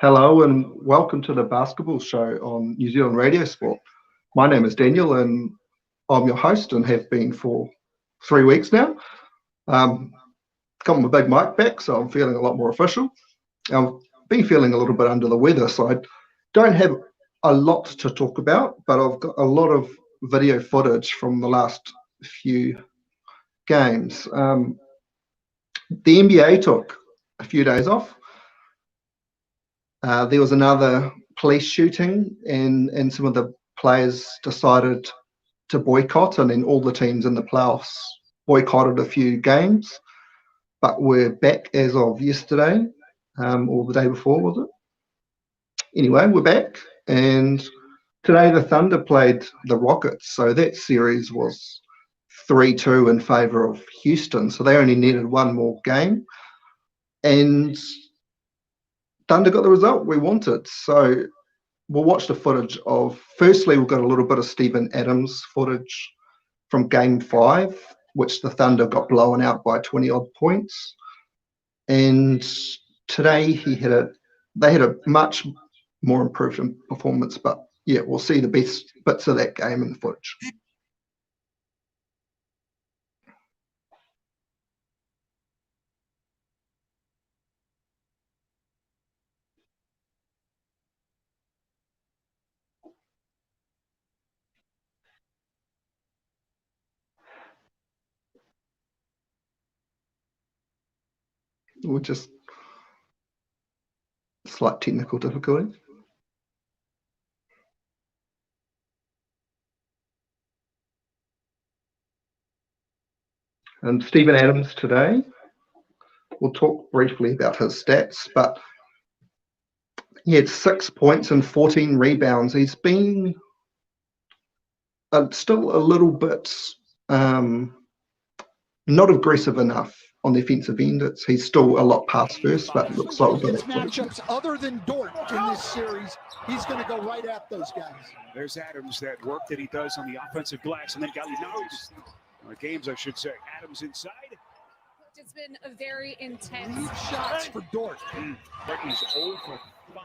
Hello and welcome to the basketball show on New Zealand Radio Sport. My name is Daniel and I'm your host and have been for 3 weeks now. Got my big mic back, so I'm feeling a lot more official. I've been feeling a little bit under the weather, so I don't have a lot to talk about, but I've got a lot of video footage from the last few games. The NBA took a few days off. There was another police shooting and some of the players decided to boycott, and then all the teams in the playoffs boycotted a few games, but we're back as of yesterday, or the day before, was it? Anyway, we're back, and today the Thunder played the Rockets, so that series was 3-2 in favour of Houston, so they only needed one more game, and Thunder got the result we wanted. So we'll watch the footage of, firstly, we've got a little bit of Steven Adams footage from Game 5, which the Thunder got blown out by 20-odd points. And today they had a much more improved performance, but yeah, we'll see the best bits of that game in the footage. We're just slight technical difficulties. And Steven Adams today, we'll talk briefly about his stats, but he had 6 points and 14 rebounds. He's been still a little bit not aggressive enough on the offensive end. He's still a lot pass first, but it looks like we've got that matchups other than Dort in this series, he's going to go right at those guys. There's Adams, that work that he does on the offensive glass, and then Gallinari's games, I should say. Adams inside. It's been a very intense. Lead shots for Dort. He's 0 for 5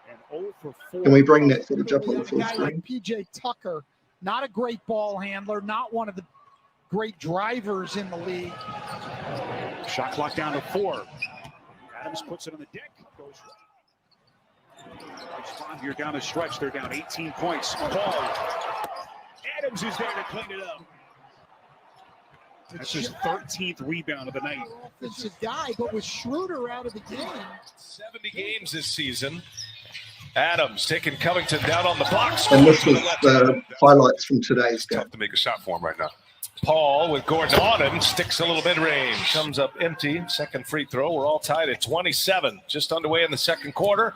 and 0 for 4. Can we bring that footage up on the full guy screen? like PJ Tucker, not a great ball handler, not one of the great drivers in the league. Shot clock down to 4. Adams puts it on the deck. Goes right. Spot here down the stretch. They're down 18 points. Ball. Adams is there to clean it up. That's his 13th rebound of the night. Offensive guy, but with Schroeder out of the game. 70 games this season. Adams taking Covington down on the box. And this was the highlights from today's game. Tough to make a shot for him right now. Paul with Gordon on him, sticks a little mid-range, comes up empty. Second free throw. We're all tied at 27, just underway in the second quarter.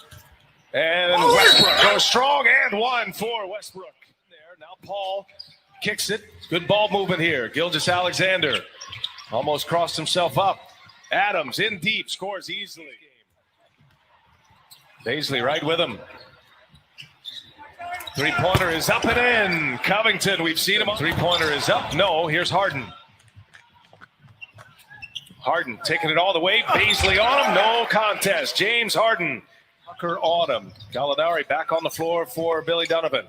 And Westbrook goes strong, and one for Westbrook. There now, Paul kicks it. Good ball movement here. Gilgeous-Alexander almost crossed himself up. Adams in deep, scores easily. Baisley right with him. Three-pointer is up and in. Covington, we've seen him. Three-pointer is up. No, here's Harden. Harden taking it all the way. Baisley on him. No contest. James Harden. Tucker on him. Gallinari back on the floor for Billy Donovan.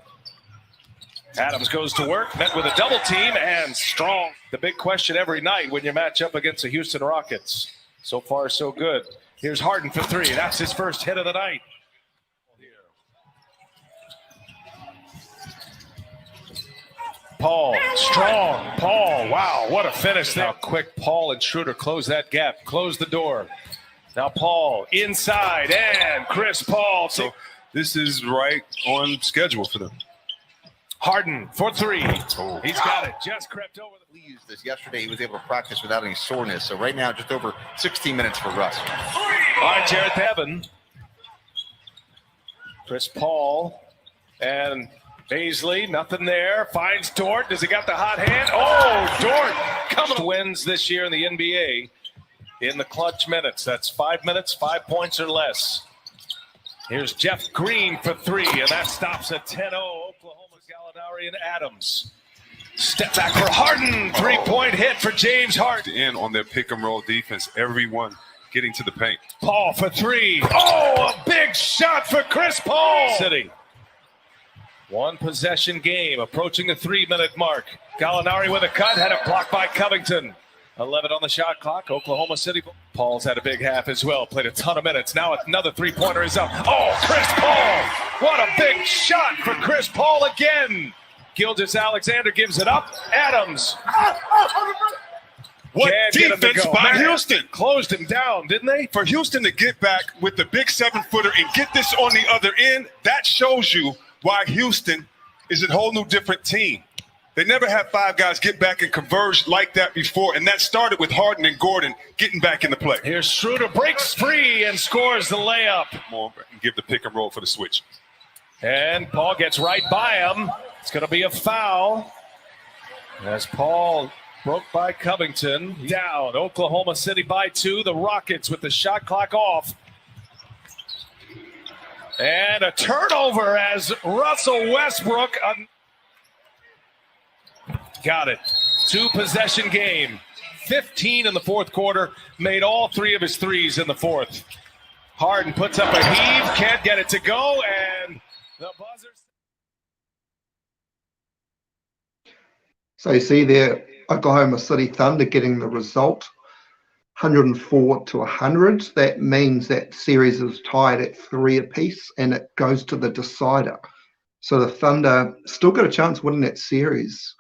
Adams goes to work. Met with a double team and strong. The big question every night when you match up against the Houston Rockets. So far, so good. Here's Harden for 3. That's his first hit of the night. Paul, strong. Paul, wow, what a finish there. How quick Paul and Schroeder close that gap, close the door. Now Paul inside, and Chris Paul. So this is right on schedule for them. Harden for 3. Oh. He's got it, just crept over the. Used this yesterday. He was able to practice without any soreness. So right now, just over 16 minutes for Russ. All right, Jared Bevan. Chris Paul and Baisley, nothing there. Finds Dort. Does he got the hot hand? Oh, Dort coming wins this year in the NBA in the clutch minutes. That's 5 minutes, 5 points or less. Here's Jeff Green for 3, and that stops at 10-0. Oklahoma's Gallinari and Adams. Step back for Harden. 3-point hit for James Harden. And on their pick and roll defense, everyone getting to the paint. Paul for three. Oh, a big shot for Chris Paul. City. One possession game, approaching the 3-minute mark. Gallinari with a cut, had it blocked by Covington. 11 on the shot clock, Oklahoma City. Paul's had a big half as well, played a ton of minutes. Now another three-pointer is up. Oh, Chris Paul! What a big shot for Chris Paul again. Gilgeous-Alexander gives it up. Adams. What Can't get him to defense go. by Man, Houston. Closed him down, didn't they? For Houston to get back with the big 7-footer and get this on the other end, that shows you why Houston is a whole new different team. They never had 5 guys get back and converge like that before, and that started with Harden and Gordon getting back in the play. Here's Schroeder, breaks free and scores the layup. More and give the pick and roll for the switch. And Paul gets right by him. It's going to be a foul. As Paul broke by Covington. Down, Oklahoma City by 2. The Rockets with the shot clock off. And a turnover as Russell Westbrook. Got it. 2-possession game. 15 in the fourth quarter. Made all 3 of his threes in the fourth. Harden puts up a heave. Can't get it to go. And the buzzer. So you see there, Oklahoma City Thunder getting the result, 104-100. That means that series is tied at 3 apiece, and it goes to the decider. So the Thunder still got a chance winning that series.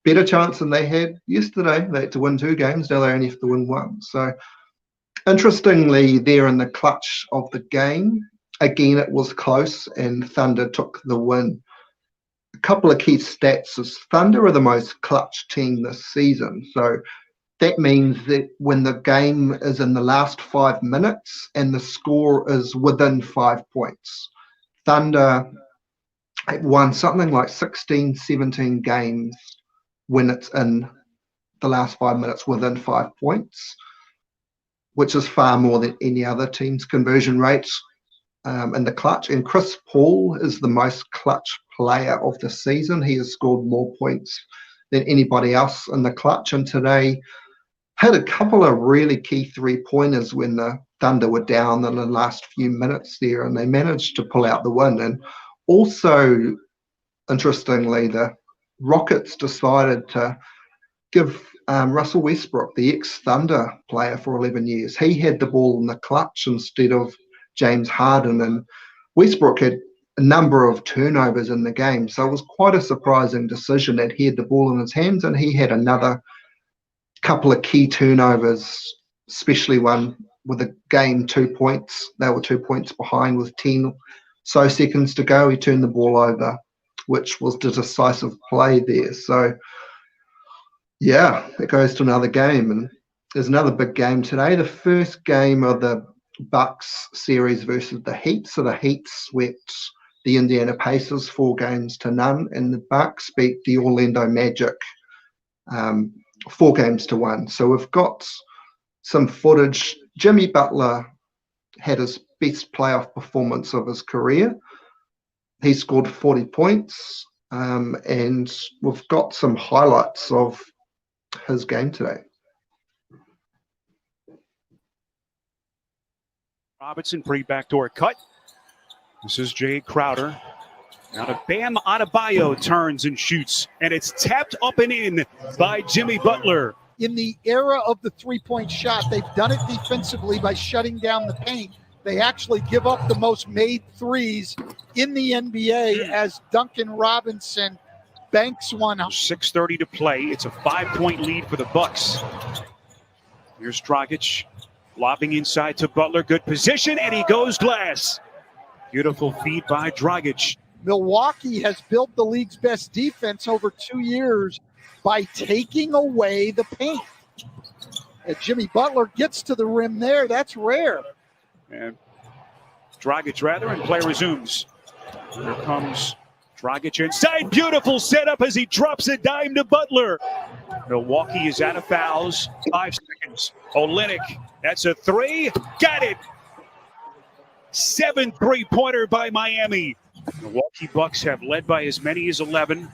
Better chance than they had yesterday. They had to win 2 games. Now they only have to win 1. So interestingly, there in the clutch of the game, again, it was close, and Thunder took the win. A couple of key stats is Thunder are the most clutch team this season. So that means that when the game is in the last 5 minutes and the score is within 5 points, Thunder have won something like 16, 17 games when it's in the last 5 minutes within 5 points, which is far more than any other team's conversion rate in the clutch. And Chris Paul is the most clutch player of the season. He has scored more points than anybody else in the clutch, and today had a couple of really key 3-pointers when the Thunder were down in the last few minutes there, and they managed to pull out the win. And also, interestingly, the Rockets decided to give Russell Westbrook, the ex-Thunder player for 11 years, he had the ball in the clutch instead of James Harden, and Westbrook had a number of turnovers in the game. So it was quite a surprising decision that he had the ball in his hands, and he had another couple of key turnovers, especially one with a game 2 points. They were 2 points behind with 10 so seconds to go. He turned the ball over, which was the decisive play there. So, yeah, it goes to another game. And there's another big game today, the first game of the Bucks series versus the Heat. So the Heat swept the Indiana Pacers 4-0, and the Bucks beat the Orlando Magic 4-1. So we've got some footage. Jimmy Butler had his best playoff performance of his career. He scored 40 points, and we've got some highlights of his game today. Robinson, pretty backdoor cut. This is Jay Crowder. Now to Bam Adebayo, turns and shoots, and it's tapped up and in by Jimmy Butler. In the era of the 3-point shot, they've done it defensively by shutting down the paint. They actually give up the most made threes in the NBA as Duncan Robinson banks one. 6:30 to play. It's a 5-point lead for the Bucks. Here's Dragic, lobbing inside to Butler. Good position, and he goes glass. Beautiful feed by Dragic. Milwaukee has built the league's best defense over 2 years by taking away the paint. And Jimmy Butler gets to the rim there. That's rare. And Dragic rather, and play resumes. Here comes Dragic inside. Beautiful setup as he drops a dime to Butler. Milwaukee is out of fouls. 5 seconds. Olynyk, that's a 3. Got it. 7 3-pointer by Miami. Milwaukee Bucks have led by as many as 11.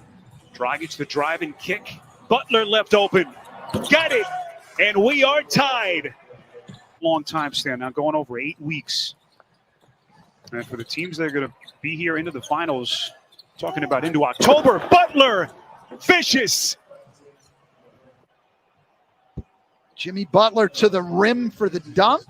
Dragic the drive and kick. Butler left open. Got it. And we are tied. long time, Stan, now going over 8 weeks. And for the teams that are going to be here into the finals, talking about into October, Butler, vicious. Jimmy Butler to the rim for the dunk.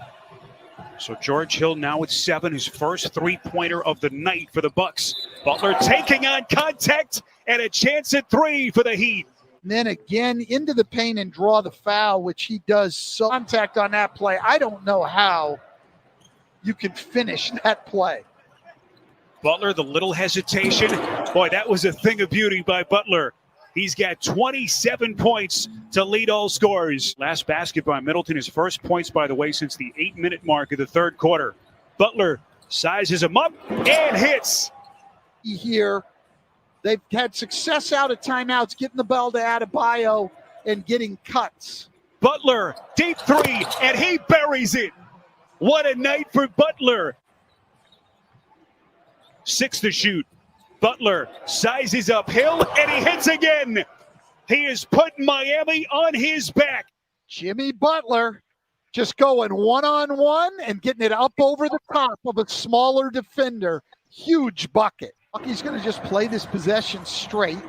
So George Hill now with 7, his first three-pointer of the night for the Bucks. Butler taking on contact and a chance at 3 for the Heat. And then again into the paint and draw the foul, which he does. So contact on that play. I don't know how you can finish that play. Butler, the little hesitation. Boy, that was a thing of beauty by Butler. He's got 27 points to lead all scorers. Last basket by Middleton, his first points, by the way, since the 8-minute mark of the third quarter. Butler sizes him up and hits. Here, they've had success out of timeouts, getting the ball to Adebayo and getting cuts. Butler, deep 3, and he buries it. What a night for Butler. 6 to shoot. Butler sizes up Hill, and he hits again. He is putting Miami on his back. Jimmy Butler just going one-on-one and getting it up over the top of a smaller defender. Huge bucket. He's going to just play this possession straight.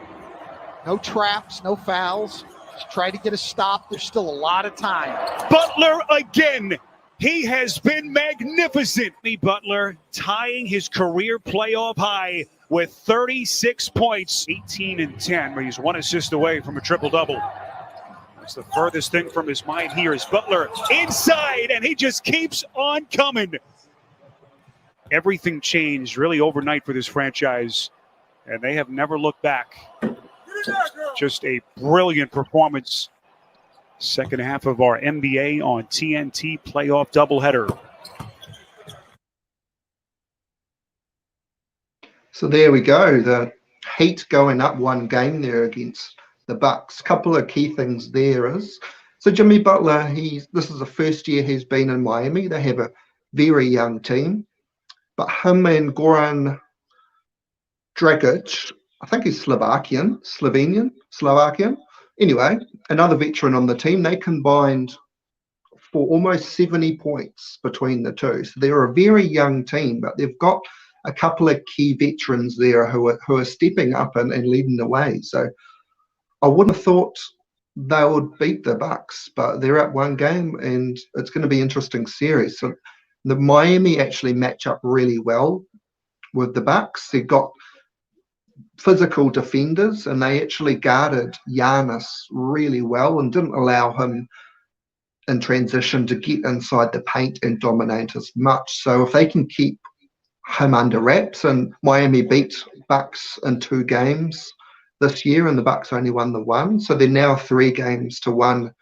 No traps, no fouls. Just try to get a stop. There's still a lot of time. Butler again. He has been magnificent. Butler tying his career playoff high with 36 points, 18 and 10, but he's 1 assist away from a triple-double. That's the furthest thing from his mind here is Butler inside, and he just keeps on coming. Everything changed really overnight for this franchise, and they have never looked back. Just a brilliant performance. Second half of our NBA on TNT playoff doubleheader. So there we go. The Heat going up 1 game there against the Bucks. Couple of key things there is, so Jimmy Butler, this is the first year he's been in Miami. They have a very young team, but him and Goran Dragic, I think he's Slovakian. Anyway, another veteran on the team. They combined for almost 70 points between the two. So they're a very young team, but they've got a couple of key veterans there who are stepping up and leading the way. So I wouldn't have thought they would beat the Bucks, but they're at 1 game, and it's going to be an interesting series. So the Miami actually match up really well with the Bucks. They've got physical defenders, and they actually guarded Giannis really well and didn't allow him in transition to get inside the paint and dominate as much. So if they can keep him under wraps, and Miami beat Bucks in 2 games this year, and the Bucks only won the 1, so they're now 3 games to 1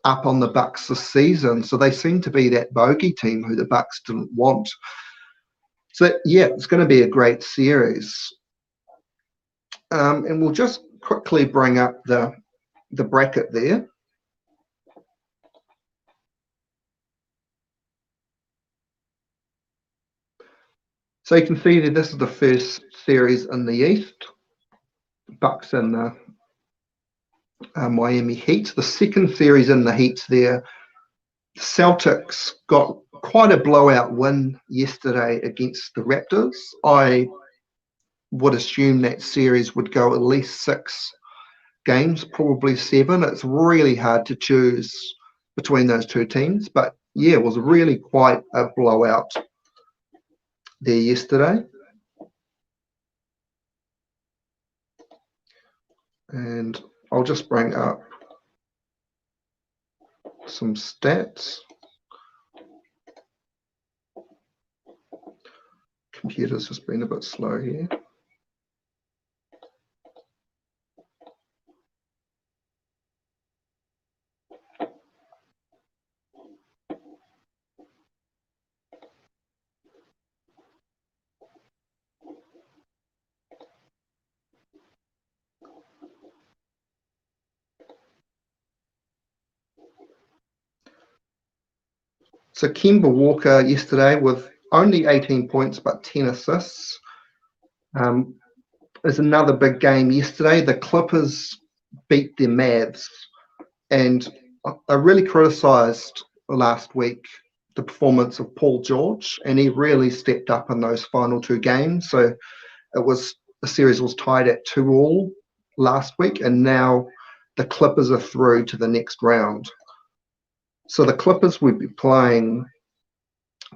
up on the Bucks this season. So they seem to be that bogey team who the Bucks didn't want. So yeah, it's going to be a great series. And we'll just quickly bring up the bracket there. So you can see that this is the first series in the East. Bucks and the Miami Heat. The second series in the Heat there, Celtics got quite a blowout win yesterday against the Raptors. I would assume that series would go at least 6 games, probably 7. It's really hard to choose between those 2 teams, but yeah, it was really quite a blowout there yesterday. And I'll just bring up some stats. Computer's just been a bit slow here. So Kemba Walker yesterday with only 18 points but 10 assists. Is another big game yesterday. The Clippers beat the Mavs, and I really criticised last week the performance of Paul George, and he really stepped up in those final 2 games. So the series was tied at 2-2 last week, and now the Clippers are through to the next round. So the Clippers will be playing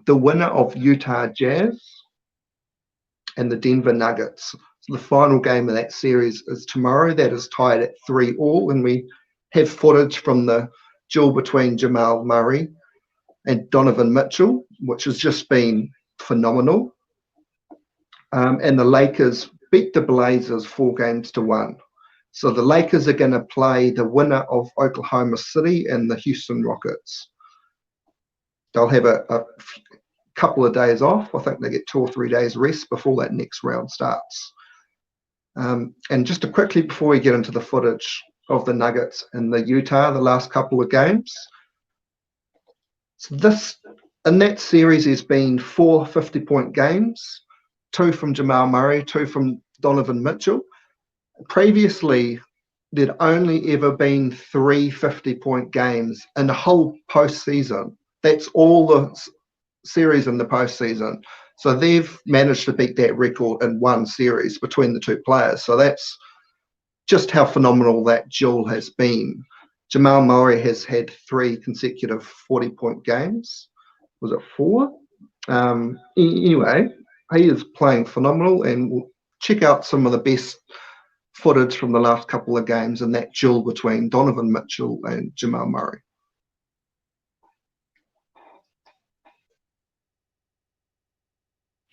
the winner of Utah Jazz and the Denver Nuggets. So the final game of that series is tomorrow. That is tied at 3-3, and we have footage from the duel between Jamal Murray and Donovan Mitchell, which has just been phenomenal. And the Lakers beat the Blazers 4-1. So the Lakers are going to play the winner of Oklahoma City and the Houston Rockets. They'll have a couple of days off. I think they get 2 or 3 days rest before that next round starts. And just to quickly, before we get into the footage of the Nuggets and the Utah, the last couple of games. So in that series, there's been 4 50-point games, 2 from Jamal Murray, 2 from Donovan Mitchell. Previously, there'd only ever been 3 50-point games in the whole postseason. That's all the series in the postseason. So they've managed to beat that record in 1 series between the 2 players. So that's just how phenomenal that duel has been. Jamal Murray has had 3 consecutive 40-point games. Was it 4? Anyway, he is playing phenomenal, and we'll check out some of the best footage from the last couple of games in that duel between Donovan Mitchell and Jamal Murray.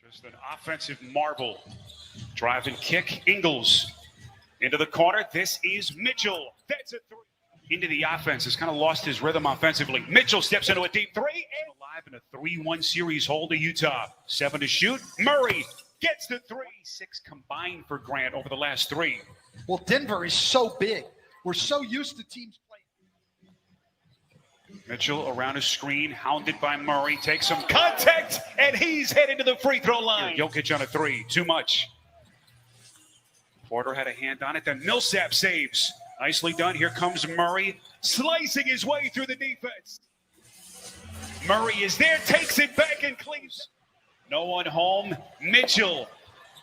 Just an offensive marvel. Drive and kick. Ingles into the corner. This is Mitchell. That's a 3. Into the offense. Has kind of lost his rhythm offensively. Mitchell steps into a deep 3 and alive in a 3-1 series hold to Utah. 7 to shoot. Murray gets the 3. 6 combined for Grant over the last 3. Well, Denver is so big. We're so used to teams playing. Mitchell around his screen, hounded by Murray, takes some contact, and he's headed to the free throw line. Jokic on a 3, too much. Porter had a hand on it, then Millsap saves. Nicely done. Here comes Murray, slicing his way through the defense. Murray is there, takes it back and cleaves. No one home. Mitchell.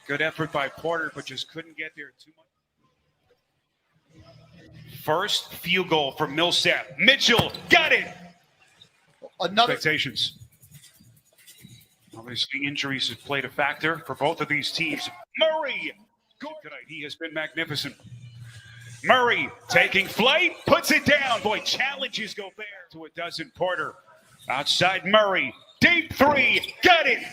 Good effort by Porter, but just couldn't get there too much. First field goal for Millsap. Mitchell got it. Another expectations. Obviously, injuries have played a factor for both of these teams. Murray. Good tonight. He has been magnificent. Murray taking flight, puts it down. Boy, challenges Gobert to a dozen. Porter outside Murray. Deep 3, got it.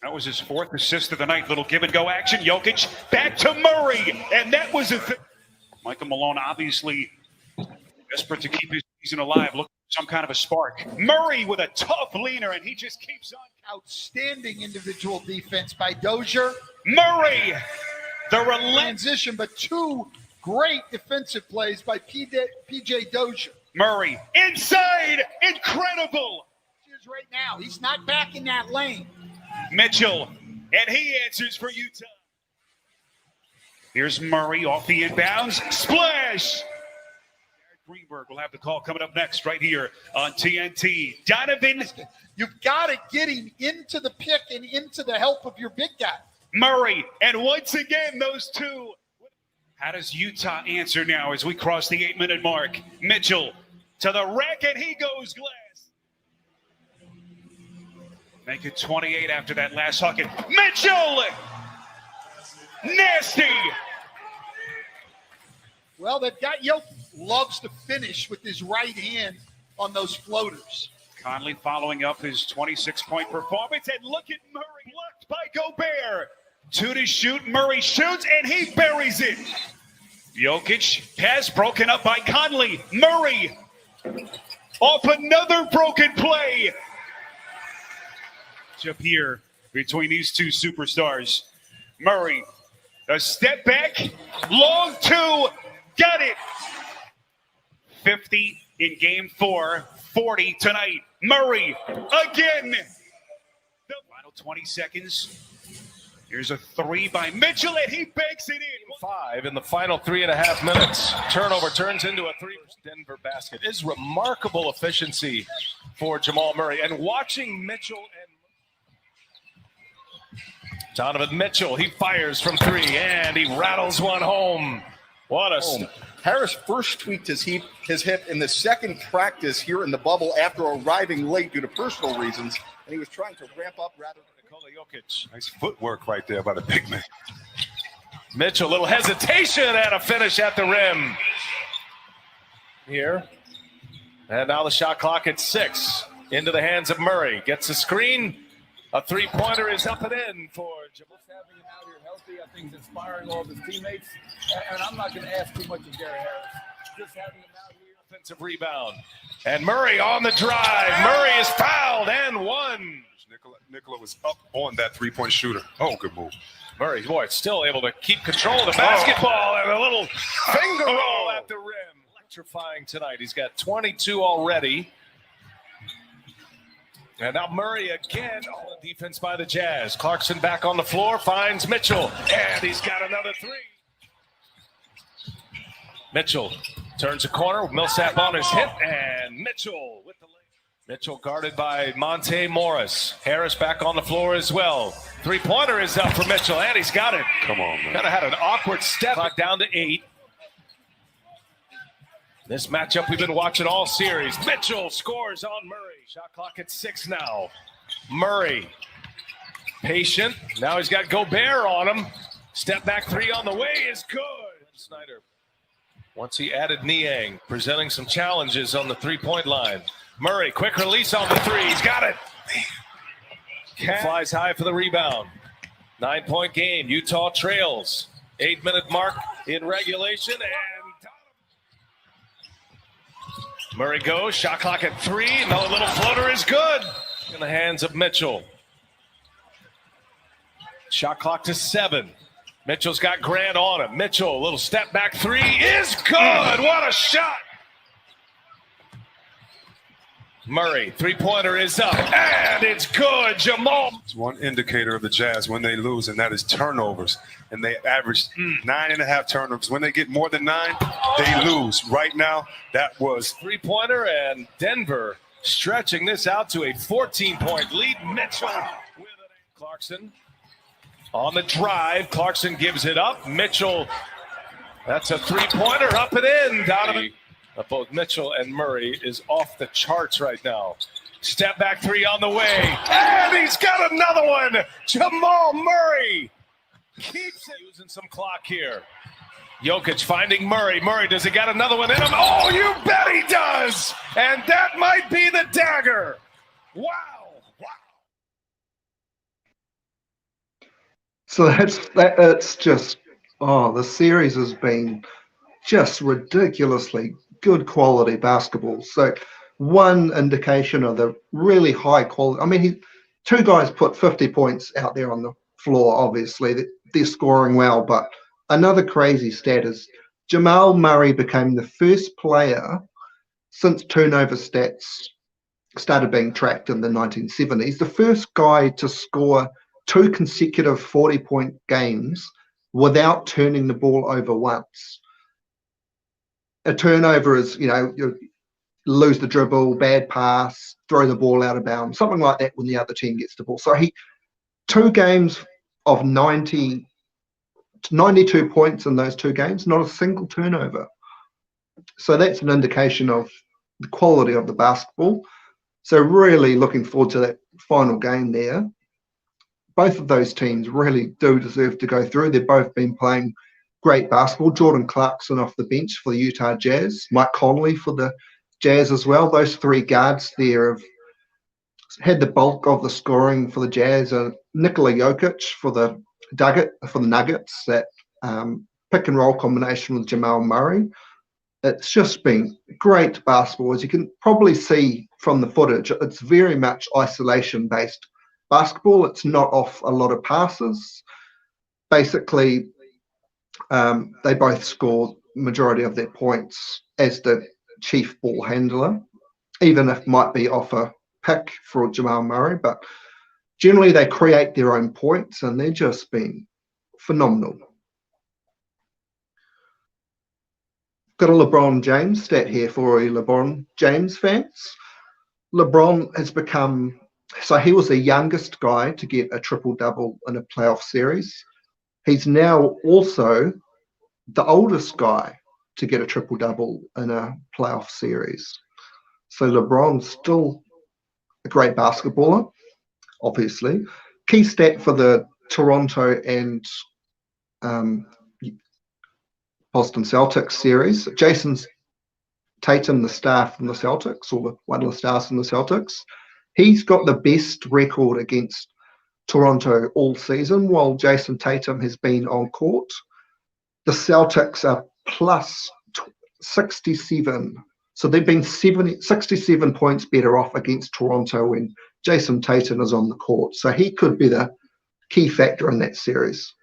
That was his 4th assist of the night. Little give and go action. Jokic back to Murray, and that was a Michael Malone obviously desperate to keep his season alive. Looking for some kind of a spark. Murray with a tough leaner, and he just keeps on. Outstanding individual defense by Dozier. Murray. The transition, but 2 great defensive plays by PJ Dozier. Murray inside, incredible. Right now, he's not back in that lane. Mitchell, and he answers for Utah. Here's Murray off the inbounds, splash. Greenberg will have the call coming up next right here on TNT. Donovan, you've got to get him into the pick and into the help of your big guy. Murray, and once again, those 2. How does Utah answer now as we cross the 8-minute mark? Mitchell to the rack, and he goes glass. Make it 28 after that last hucket. Mitchell! Nasty! Well, they've got Jokic. Loves to finish with his right hand on those floaters. Conley following up his 26-point performance, and look at Murray, blocked by Gobert. 2 to shoot, Murray shoots, and he buries it. Jokic, pass broken up by Conley. Murray, off another broken play. Up here between these 2 superstars. Murray, a step back, long 2, got it. 50 in game 4, 40 tonight. Murray again. The final 20 seconds. Here's a 3 by Mitchell, and he banks it in. 5 in the final 3.5 minutes. Turnover turns into a 3. Denver basket is remarkable efficiency for Jamal Murray. And watching Mitchell and Donovan Mitchell, he fires from 3 and he rattles one home. What a Harris first tweaked his hip in the second practice here in the bubble after arriving late due to personal reasons, and he was trying to ramp up rather than Nikola Jokic. Nice footwork right there by the big man. Mitchell, little hesitation and a finish at the rim. Here. And now the shot clock at 6. Into the hands of Murray. Gets a screen. A 3-pointer is up and in for Jamal. Having him out here healthy, I think, is inspiring all of his teammates. And I'm not going to ask too much of Gary Harris. Just having him out here. Offensive rebound. And Murray on the drive. Murray is fouled and one. Nikola was up on that 3-point shooter. Oh, good move. Murray, boy, still able to keep control of the basketball and a little finger roll at the rim. Electrifying tonight. He's got 22 already. And now Murray again. Oh, defense by the Jazz. Clarkson back on the floor, finds Mitchell. And he's got another 3. Mitchell turns a corner. Millsap on his hip. And Mitchell with the lay. Mitchell guarded by Monte Morris. Harris back on the floor as well. 3-pointer is up for Mitchell. And he's got it. Come on, man. Kind of had an awkward step. Clock down to 8. This matchup we've been watching all series. Mitchell scores on Murray. Shot clock at 6 now. Murray, patient. Now he's got Gobert on him. Step back 3 on the way is good. Snyder, once he added Niang, presenting some challenges on the 3-point line. Murray, quick release on the 3. He's got it. Flies high for the rebound. 9-point game. Utah trails. 8-minute mark in regulation. And Murray goes, shot clock at 3. Another little floater is good in the hands of Mitchell. Shot clock to 7. Mitchell's got Grant on him. Mitchell, a little step back 3 is good. What a shot. Murray, 3-pointer is up, and it's good. Jamal. It's one indicator of the Jazz when they lose, and that is turnovers. And they average 9.5 turnovers. When they get more than 9, they lose. Right now, that was 3-pointer, and Denver stretching this out to a 14-point lead. Mitchell with it. Clarkson on the drive. Clarkson gives it up. Mitchell, that's a 3-pointer, up and in. Donovan. Both Mitchell and Murray is off the charts right now. Step back 3 on the way. And he's got another one. Jamal Murray keeps it. Using some clock here. Jokic finding Murray. Murray, does he got another one in him? Oh, you bet he does. And that might be the dagger. Wow. So that's just, the series has been just ridiculously good quality basketball. So one indication of the really high quality. I mean, 2 guys put 50 points out there on the floor. Obviously, they're scoring well. But another crazy stat is Jamal Murray became the first player since turnover stats started being tracked in the 1970s, the first guy to score 2 consecutive 40-point games without turning the ball over once. A turnover is, you lose the dribble, bad pass, throw the ball out of bounds, something like that when the other team gets the ball. So 2 games of 92 points in those 2 games, not a single turnover. So that's an indication of the quality of the basketball. So really looking forward to that final game there. Both of those teams really do deserve to go through. They've both been playing great basketball. Jordan Clarkson off the bench for the Utah Jazz. Mike Conley for the Jazz as well. Those 3 guards there have had the bulk of the scoring for the Jazz. Nikola Jokic for the Nuggets. That pick and roll combination with Jamal Murray. It's just been great basketball. As you can probably see from the footage, it's very much isolation-based basketball. It's not off a lot of passes. Basically, they both scored majority of their points as the chief ball handler, even if it might be off a pick for Jamal Murray. But generally, they create their own points, and they're just been phenomenal. got a LeBron James stat here for you LeBron James fans. LeBron has become, so he was the youngest guy to get a triple-double in a playoff series. He's now also the oldest guy to get a triple-double in a playoff series. So LeBron's still a great basketballer, obviously. Key stat for the Toronto and Boston Celtics series, Jason Tatum, the star from the Celtics, or one of the stars from the Celtics, he's got the best record against Toronto all season, while Jason Tatum has been on court. The Celtics are plus 67. So they've been 67 points better off against Toronto when Jason Tatum is on the court. So he could be the key factor in that series.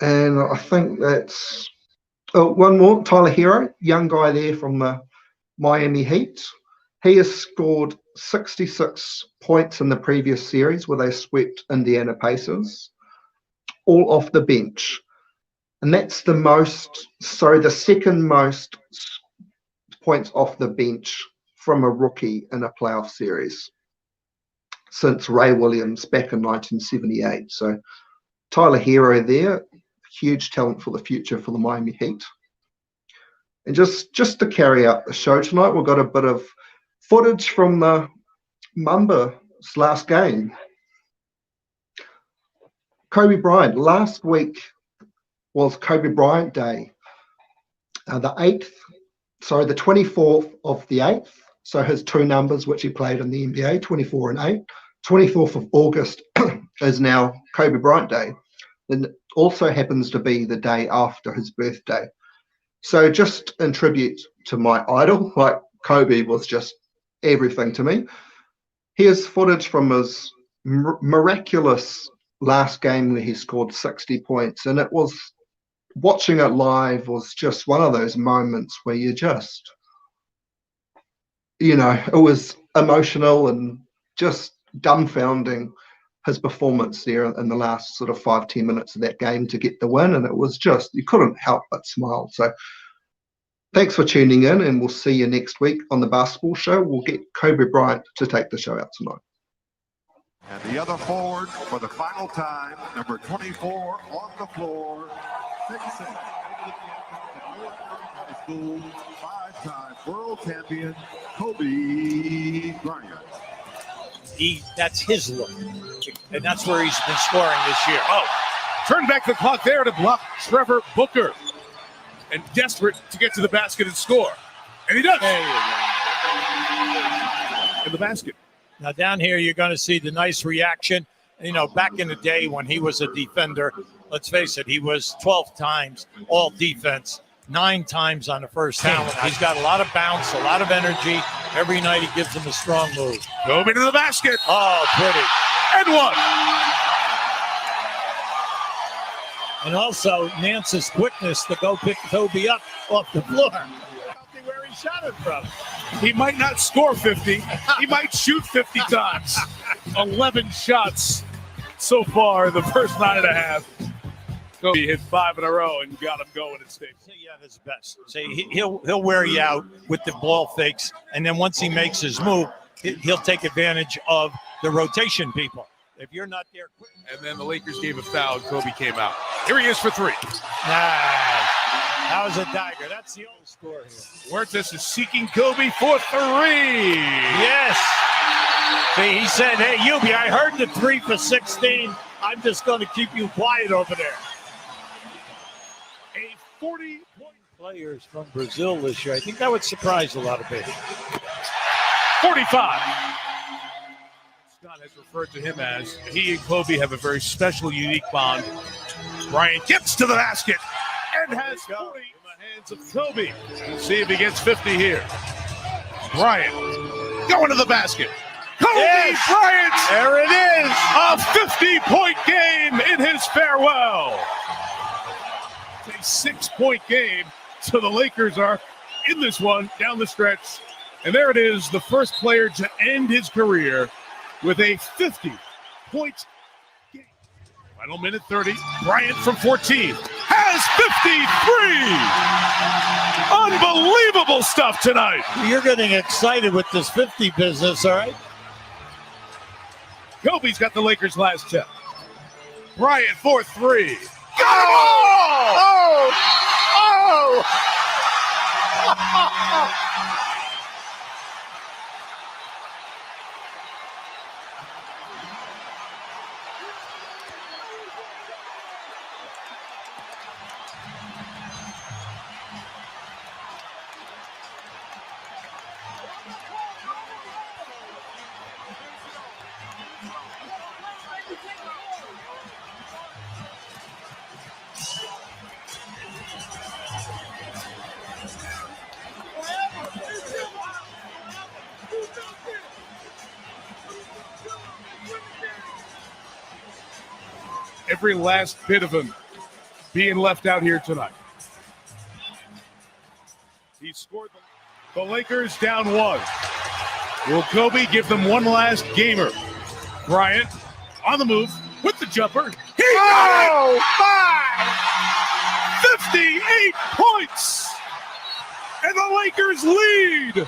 And I think that's one more. Tyler Hero, young guy there from the Miami Heat. He has scored 66 points in the previous series where they swept Indiana Pacers, all off the bench. And that's the second most points off the bench from a rookie in a playoff series since Ray Williams back in 1978. So Tyler Hero there, huge talent for the future for the Miami Heat. And just to carry out the show tonight, we've got a bit of footage from the Mamba's last game. Kobe Bryant, last week was Kobe Bryant Day. The 24th of the 8th, so his two numbers which he played in the NBA, 24 and 8. 24th of August is now Kobe Bryant Day. And also happens to be the day after his birthday. So just in tribute to my idol, like Kobe was just everything to me. Here's footage from his miraculous last game where he scored 60 points. And it was, watching it live was just one of those moments where you just, it was emotional and just dumbfounding, his performance there in the last sort of 5-10 minutes of that game to get the win. And it was just, you couldn't help but smile. So thanks for tuning in, and we'll see you next week on the Basketball Show. We'll get Kobe Bryant to take the show out tonight. And the other forward for the final time, number 24 on the floor, 6'6", high school, 5-time world champion, Kobe Bryant. That's his look, and that's where he's been scoring this year. Oh, turn back the clock there to block Trevor Booker, and desperate to get to the basket and score, and he does. In the basket. Now down here, you're going to see the nice reaction. Back in the day when he was a defender, let's face it, he was 12 times all defense, 9 times on the first team. He's got a lot of bounce, a lot of energy. Every night he gives them a strong move. Kobe to the basket. Oh, pretty. And one. And also Nance's quickness to go pick Kobe up off the floor. Where he shot it from. He might not score 50. He might shoot 50 times. 11 shots so far in the first 9.5. Kobe hit 5 in a row and got him going at state. Yeah, his best. See, he'll wear you out with the ball fakes, and then once he makes his move, he'll take advantage of the rotation people. If you're not there quick. And then the Lakers gave a foul, and Kobe came out. Here he is for 3. Nice. That was a dagger. That's the old score here. Huertas is seeking Kobe for 3. Yes. See, he said, hey, Yubi, I heard the 3 for 16. I'm just going to keep you quiet over there. A 40-point players from Brazil this year. I think that would surprise a lot of people. 45. Scott has referred to him as he and Kobe have a very special, unique bond. Bryant gets to the basket and has 40 in the hands of Kobe. We'll see if he gets 50 here. Bryant going to the basket. Kobe Bryant! There it is! A 50-point game in his farewell. It's a 6-point game, so the Lakers are in this one down the stretch. And there it is, the first player to end his career with a 50-point game. Final minute 30. Bryant from 14 has 53. Unbelievable stuff tonight. You're getting excited with this 50 business, all right? Kobe's got the Lakers' last tip. Bryant for 3. Oh! Every last bit of him being left out here tonight. He scored the Lakers down 1. Will Kobe give them one last gamer? Bryant on the move with the jumper. He got it! 58 points! And the Lakers lead!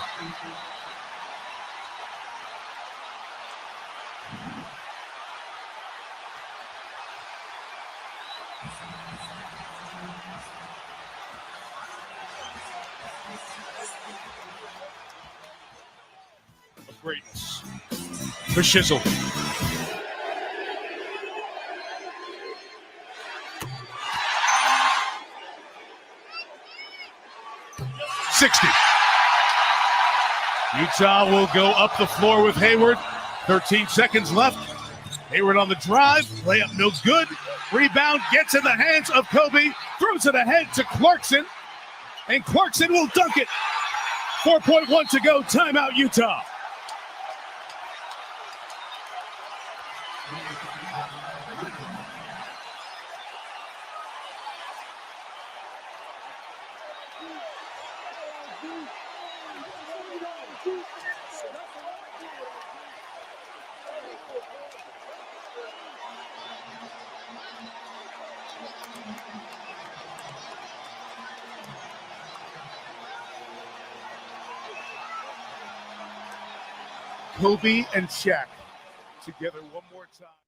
Greatness for Shizzle. Utah will go up the floor with Hayward. 13 seconds left. Hayward on the drive. Layup no good. Rebound gets in the hands of Kobe. Throws it ahead to Clarkson. And Clarkson will dunk it. 4.1 to go. Timeout, Utah. Kobe and Shaq together one more time.